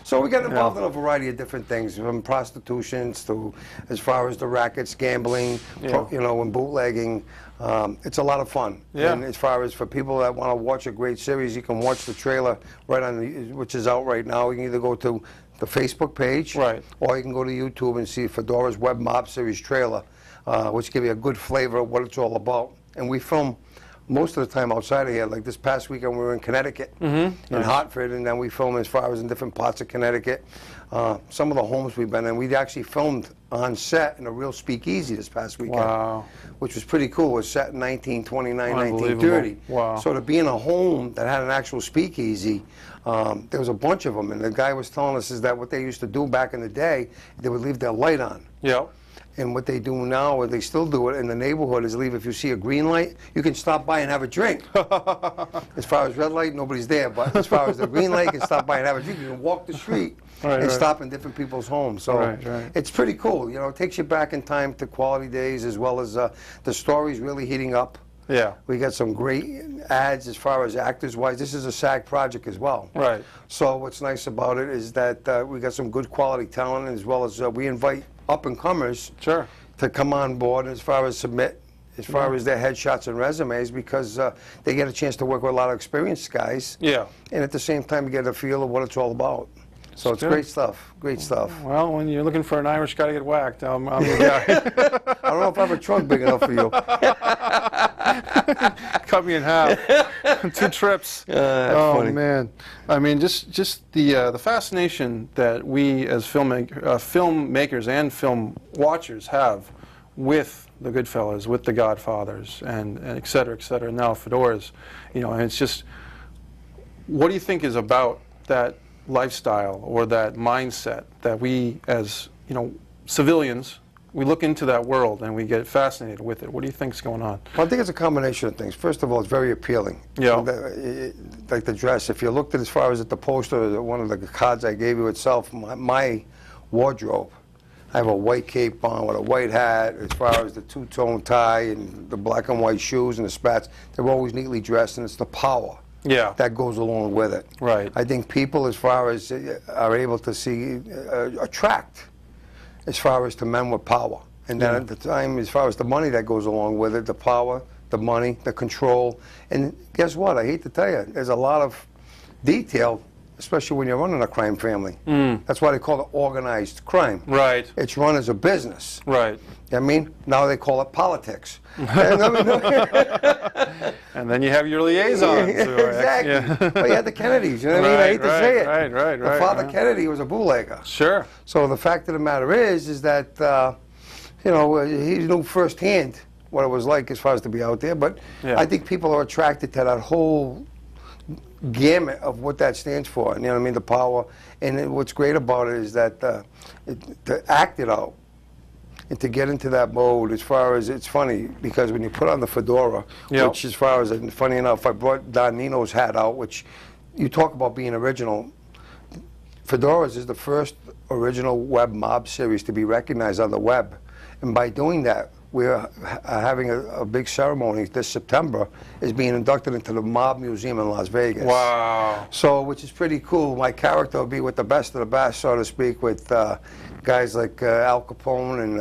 So we got involved in a variety of different things, from prostitutions to as far as the rackets, gambling, you know, and bootlegging. It's a lot of fun. Yeah. And as far as for people that want to watch a great series, you can watch the trailer right on the, which is out right now. You can either go to the Facebook page, or you can go to YouTube and see Fedora's Web Mob Series trailer, which give you a good flavor of what it's all about. And we film most of the time outside of here. Like this past weekend, we were in Connecticut, in Hartford, and then we filmed as far as in different parts of Connecticut. Some of the homes we've been in, we actually filmed on set in a real speakeasy this past weekend. Wow. Which was pretty cool. It was set in 1929, 1930. Wow. So to be in a home that had an actual speakeasy, there was a bunch of them, and the guy was telling us is that what they used to do back in the day, they would leave their light on. Yep. And what they do now, or they still do it in the neighborhood, is leave, if you see a green light, you can stop by and have a drink. As far as red light, nobody's there. But as far as the green light, you can stop by and have a drink. You can walk the street and stop in different people's homes. So it's pretty cool. You know, it takes you back in time to quality days, as well as the story's really heating up. Yeah. We got some great ads as far as actors-wise. This is a SAG project as well. Right. So what's nice about it is that we got some good quality talent, as well as we invite up-and-comers to come on board as far as submit, as far as their headshots and resumes, because they get a chance to work with a lot of experienced guys. Yeah. And at the same time, you get a feel of what it's all about. So it's great stuff. Great stuff. Well, when you're looking for an Irish guy to get whacked, I'm the guy. I don't know if I have a trunk big enough for you. Cut me in half. 2 trips. Oh, funny. Man. I mean, just the fascination that we as filmmakers and film watchers have with the Goodfellas, with the Godfathers, and et cetera, now Fedoras. You know, and it's just, what do you think is about that lifestyle or that mindset that we, as civilians, we look into that world and we get fascinated with it? What do you think's going on? Well, I think it's a combination of things. First of all, it's very appealing. Yeah. Like the dress. If you looked at as far as at the poster, one of the cards I gave you itself, my wardrobe. I have a white cape on with a white hat. As far as the two-tone tie and the black and white shoes and the spats, they're always neatly dressed, and it's the power. Yeah. That goes along with it. Right. I think people, as far as are able to see, attract, as far as to men with power. And then at the time, as far as the money that goes along with it, the power, the money, the control. And guess what? I hate to tell you, there's a lot of detail, especially when you're running a crime family. That's why they call it organized crime. Right. It's run as a business. Right. I mean, now they call it politics. And then you have your liaison. Exactly. Yeah. Well, you had the Kennedys, you know what I mean? I hate to say it. Right. The father Kennedy was a bootlegger. Sure. So the fact of the matter is that, he knew firsthand what it was like as far as to be out there. But I think people are attracted to that whole gamut of what that stands for. And, you know what I mean? The power. And what's great about it is that to act it out, and to get into that mode, as far as, it's funny, because when you put on the fedora, which as far as, funny enough, I brought Don Nino's hat out, which you talk about being original. Fedoras is the first original web mob series to be recognized on the web. And by doing that, we're having a big ceremony this September, is being inducted into the Mob Museum in Las Vegas. Wow. So, which is pretty cool. My character will be with the best of the best, so to speak, with guys like Al Capone and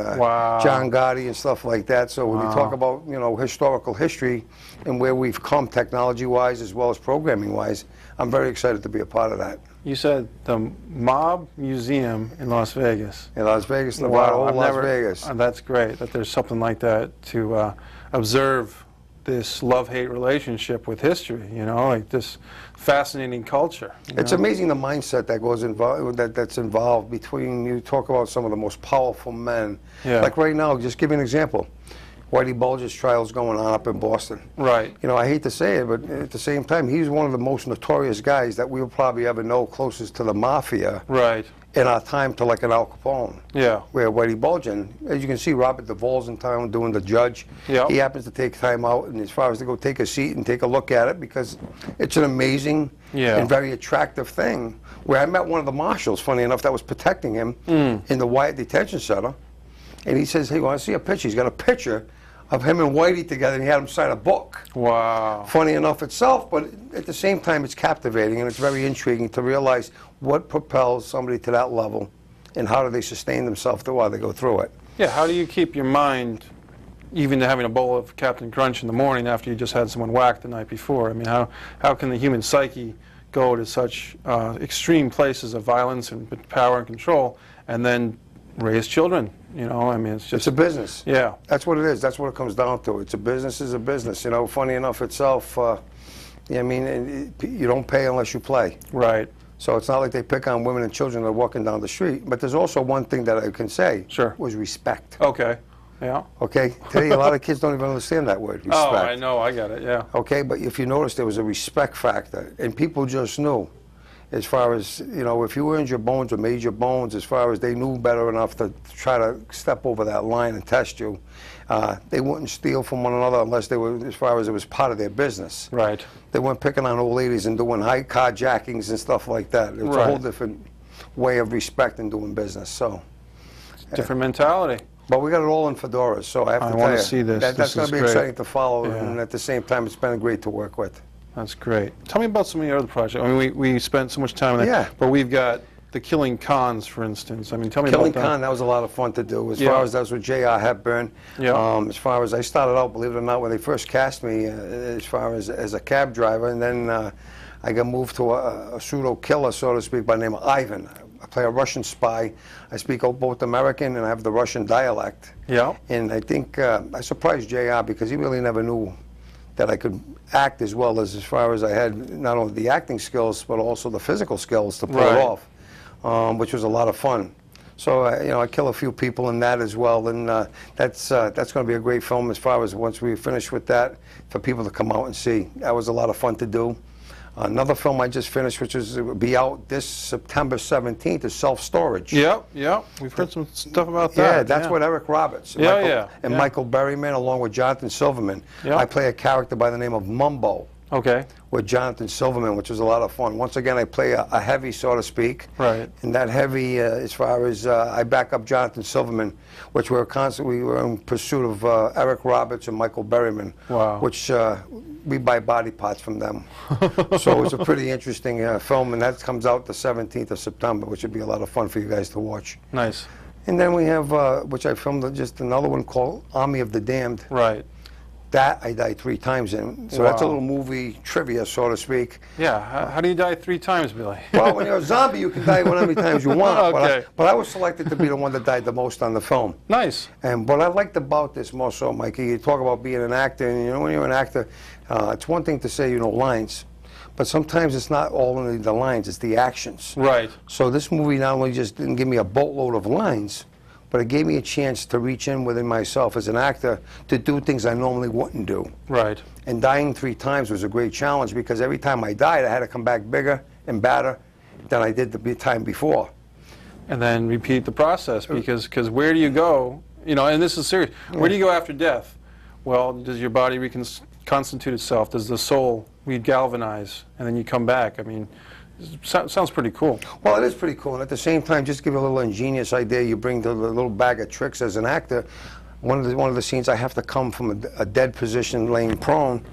John Gotti and stuff like that. So when we talk about, you know, historical history and where we've come technology-wise as well as programming-wise, I'm very excited to be a part of that. You said the Mob Museum in Las Vegas. In Las Vegas, Nevada, old Las Vegas. That's great that there's something like that to observe this love-hate relationship with history, you know, like this fascinating culture. It's amazing the mindset that goes involved, that's involved between, you talk about some of the most powerful men. Yeah. Like right now, just give you an example. Whitey Bulger's trial's going on up in Boston. Right. You know, I hate to say it, but at the same time, he's one of the most notorious guys that we'll probably ever know closest to the mafia. Right. In our time to like an Al Capone. Yeah. Where Whitey Bulger, as you can see, Robert Duvall's in town doing the judge. Yeah. He happens to take time out, and as far as to go take a seat and take a look at it, because it's an amazing and very attractive thing. Where I met one of the marshals, funny enough, that was protecting him in the Wyatt Detention Center, and he says, "Hey, want to see a picture?" He's got a picture of him and Whitey together, and he had him sign a book. Wow. Funny enough itself, but at the same time, it's captivating, and it's very intriguing to realize what propels somebody to that level, and how do they sustain themselves while they go through it. Yeah, how do you keep your mind even to having a bowl of Captain Crunch in the morning after you just had someone whacked the night before? I mean, how can the human psyche go to such extreme places of violence and power and control, and then raise children? You know, I mean, it's just... It's a business. Yeah. That's what it is. That's what it comes down to. It's a business is a business. You know, funny enough itself, I mean, you don't pay unless you play. Right. So it's not like they pick on women and children that are walking down the street. But there's also one thing that I can say. Sure. Was respect. Okay. Yeah. Okay. Today, a lot of kids don't even understand that word, respect. Oh, I know. I get it. Yeah. Okay, but if you notice, there was a respect factor, and people just knew. As far as, you know, if you earned your bones or made your bones, as far as they knew better enough to try to step over that line and test you, they wouldn't steal from one another unless they were, as far as it was part of their business. Right. They weren't picking on old ladies and doing high carjackings and stuff like that. It's a whole different way of respect and doing business. So, different mentality. But we got it all in fedoras, so I have to tell you. I want to see this. That's going to be great. exciting to follow, Yeah. and at the same time, it's been great to work with. That's great. Tell me about some of your other projects. I mean, we spent so much time on that. Yeah. But we've got the Killing Cons, for instance. I mean, tell me Killing about that. Con, that was a lot of fun to do. As far as that was with J.R. Hepburn. Yeah. As far as I started out, believe it or not, when they first cast me, as far as a cab driver, and then I got moved to a pseudo killer, so to speak, by the name of Ivan. I play a Russian spy. I speak both American and I have the Russian dialect. Yeah. And I think I surprised J.R. because he really never knew that I could act as well as far as I had not only the acting skills but also the physical skills to pull it off, which was a lot of fun. So you know, I kill a few people in that as well, and that's going to be a great film as far as once we finish with that for people to come out and see. That was a lot of fun to do. Another film I just finished, which will be out this September 17th, is Self-Storage. Yeah, yeah. We've heard some stuff about that. Yeah, that's with Eric Roberts and Yeah. Michael Berryman, along with Jonathan Silverman. Yeah. I play a character by the name of Mumbo. Okay. With Jonathan Silverman, which was a lot of fun. Once again, I play a heavy, so to speak. Right. And that heavy, as far as I back up Jonathan Silverman, which we were in pursuit of Eric Roberts and Michael Berryman. Wow. Which we buy body parts from them. So it's a pretty interesting film, and that comes out the 17th of September, which would be a lot of fun for you guys to watch. Nice. And then we have, which I filmed just another one called Army of the Damned. Right. That I died 3 times in. So that's a little movie trivia, so to speak. Yeah. How do you die 3 times, Billy? Well, when you're a zombie, you can die how many times you want. Okay. But I was selected to be the one that died the most on the film. Nice. And what I liked about this more so, Mikey, you talk about being an actor, and you know, when you're an actor, it's one thing to say you know lines, but sometimes it's not only the lines, it's the actions. Right. So this movie not only just didn't give me a boatload of lines, but it gave me a chance to reach in within myself as an actor to do things I normally wouldn't do. Right. And dying 3 times was a great challenge because every time I died, I had to come back bigger and badder than I did the time before. And then repeat the process because where do you go? You know, and this is serious. Where do you go after death? Well, does your body reconstitute itself? Does the soul regalvanize? And then you come back. I mean, sounds pretty cool. Well, it is pretty cool. And at the same time, just give you a little ingenious idea. You bring the little bag of tricks as an actor. One of the scenes, I have to come from a dead position, laying prone,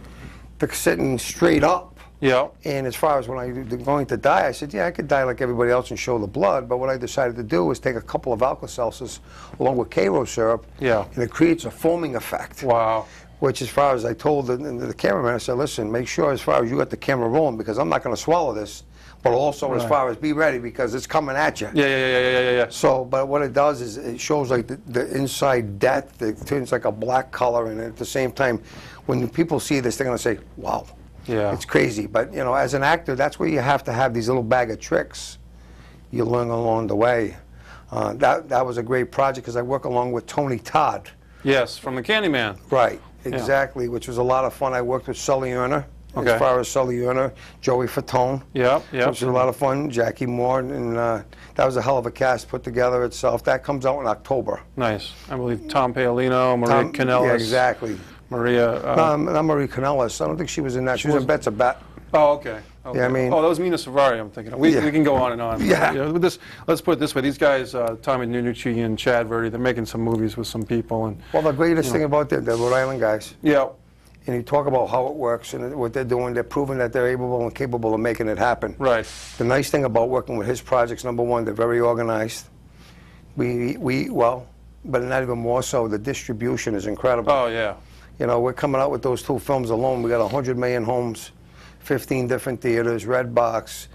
to sitting straight up. Yeah. And as far as when I'm going to die, I said, yeah, I could die like everybody else and show the blood. But what I decided to do was take a couple of Alka-Seltzers along with Karo syrup. Yeah. And it creates a foaming effect. Wow. Which, as far as I told the cameraman, I said, listen, make sure as far as you got the camera rolling, because I'm not going to swallow this. But also as far as be ready, because it's coming at you. Yeah. So, but what it does is it shows like the inside death. It turns like a black color, and at the same time, when people see this, they're going to say, wow. Yeah. It's crazy. But, you know, as an actor, that's where you have to have these little bag of tricks you learn along the way. That was a great project because I work along with Tony Todd. Yes, from the Candyman. Right, exactly, which was a lot of fun. I worked with Sully Erner. Okay. As far as Sully Erner, Joey Fatone. Yep. Which was a lot of fun. Jackie Moore, and that was a hell of a cast put together itself. That comes out in October. Nice. I believe Tom Paolino, Maria Kanellis. Yeah, exactly. Maria. Not Maria Kanellis. I don't think she was in that. She was in Bet's a Bet. Oh, okay. Yeah, I mean. Oh, that was Mina Savari, I'm thinking of. We can go on and on. Yeah. With this, let's put it this way. These guys, Tommy Nunucci and Chad Verdi, they're making some movies with some people. And well, the greatest thing about them, they're Rhode Island guys. Yeah. And you talk about how it works and what they're doing. They're proving that they're able and capable of making it happen. Right. The nice thing about working with his projects, number one, they're very organized. Well, but not even more so, the distribution is incredible. Oh, yeah. You know, we're coming out with those 2 films alone. We got 100 million homes, 15 different theaters, Redbox,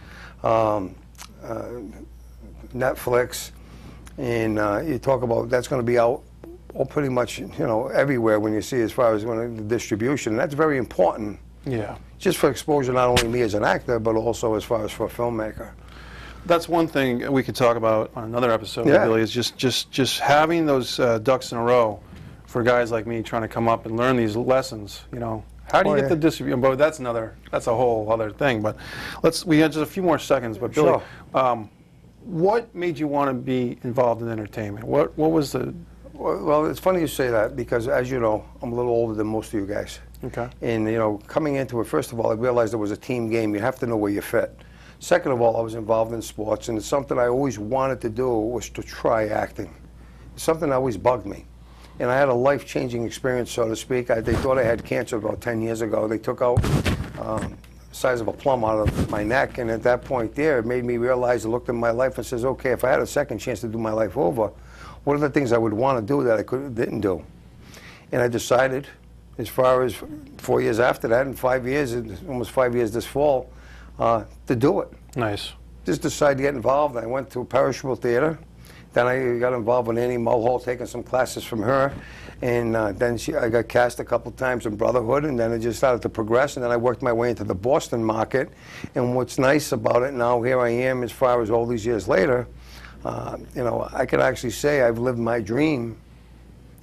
Netflix, and you talk about that's going to be out pretty much, you know, everywhere when you see as far as the distribution. And that's very important. Yeah. Just for exposure, not only me as an actor, but also as far as for a filmmaker. That's one thing we could talk about on another episode, Yeah. Billy, is just having those ducks in a row for guys like me trying to come up and learn these lessons, you know. How do you get the distribution? But that's a whole other thing. But we had just a few more seconds. But Billy, what made you want to be involved in entertainment? What was the... Well, it's funny you say that because, as you know, I'm a little older than most of you guys. Okay. And, you know, coming into it, first of all, I realized it was a team game. You have to know where you fit. Second of all, I was involved in sports, and it's something I always wanted to do was to try acting. It's something that always bugged me. And I had a life-changing experience, so to speak. They thought I had cancer about 10 years ago. They took out the size of a plum out of my neck, and at that point there, it made me realize, I looked at my life and says, okay, if I had a second chance to do my life over, what are the things I would want to do that I didn't do? And I decided, as far as 4 years after that, and 5 years, almost 5 years this fall, to do it. Nice. Just decided to get involved. I went to a perishable theater. Then I got involved with Annie Mulhall, taking some classes from her. And then I got cast a couple times in Brotherhood, and then it just started to progress. And then I worked my way into the Boston market. And what's nice about it now, here I am as far as all these years later, you know, I could actually say I've lived my dream.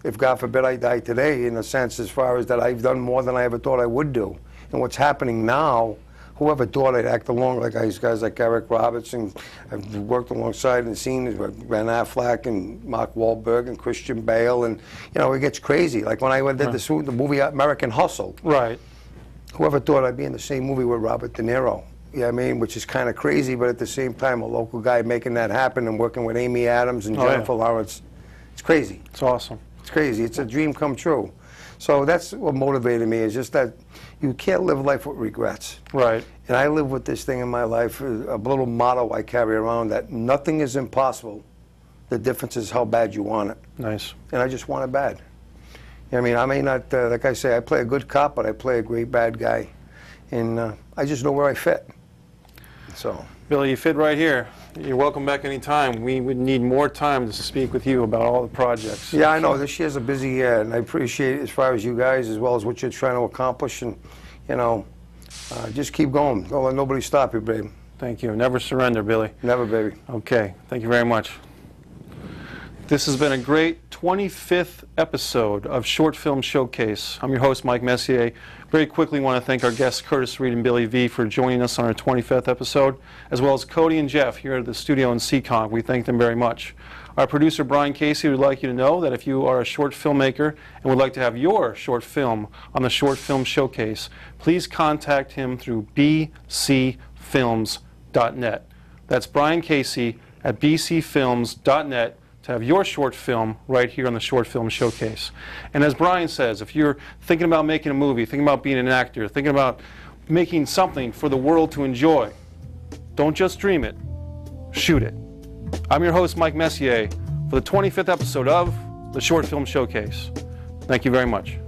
If God forbid I die today, in a sense, as far as that I've done more than I ever thought I would do. And what's happening now, whoever thought I'd act along like these guys like Eric Robertson, I've worked alongside and seen Ben Affleck and Mark Wahlberg and Christian Bale, and you know, it gets crazy. Like when I did the movie American Hustle. Right. Whoever thought I'd be in the same movie with Robert De Niro? You know what I mean? Which is kind of crazy, but at the same time, a local guy making that happen and working with Amy Adams and Jennifer Lawrence. It's crazy. It's awesome. It's crazy. It's a dream come true. So that's what motivated me, is just that you can't live life with regrets. Right. And I live with this thing in my life, a little motto I carry around, that nothing is impossible. The difference is how bad you want it. Nice. And I just want it bad. You know what I mean? I may not, like I say, I play a good cop, but I play a great bad guy. And I just know where I fit. So, Billy, you fit right here. You're welcome back anytime. We would need more time to speak with you about all the projects. Yeah, I know. This year's a busy year, and I appreciate it as far as you guys, as well as what you're trying to accomplish. And, you know, just keep going. Don't let nobody stop you, babe. Thank you. Never surrender, Billy. Never, baby. Okay. Thank you very much. This has been a great 25th episode of Short Film Showcase. I'm your host, Mike Messier. Very quickly want to thank our guests, Curtis Reid and Billy V, for joining us on our 25th episode, as well as Cody and Jeff here at the studio in Seekonk. We thank them very much. Our producer, Bryan Casey, would like you to know that if you are a short filmmaker and would like to have your short film on the Short Film Showcase, please contact him through bcfilms.net. That's Bryan Casey at bcfilms.net to have your short film right here on the Short Film Showcase. And as Bryan says, if you're thinking about making a movie, thinking about being an actor, thinking about making something for the world to enjoy, don't just dream it, shoot it. I'm your host, Mike Messier, for the 25th episode of the Short Film Showcase. Thank you very much.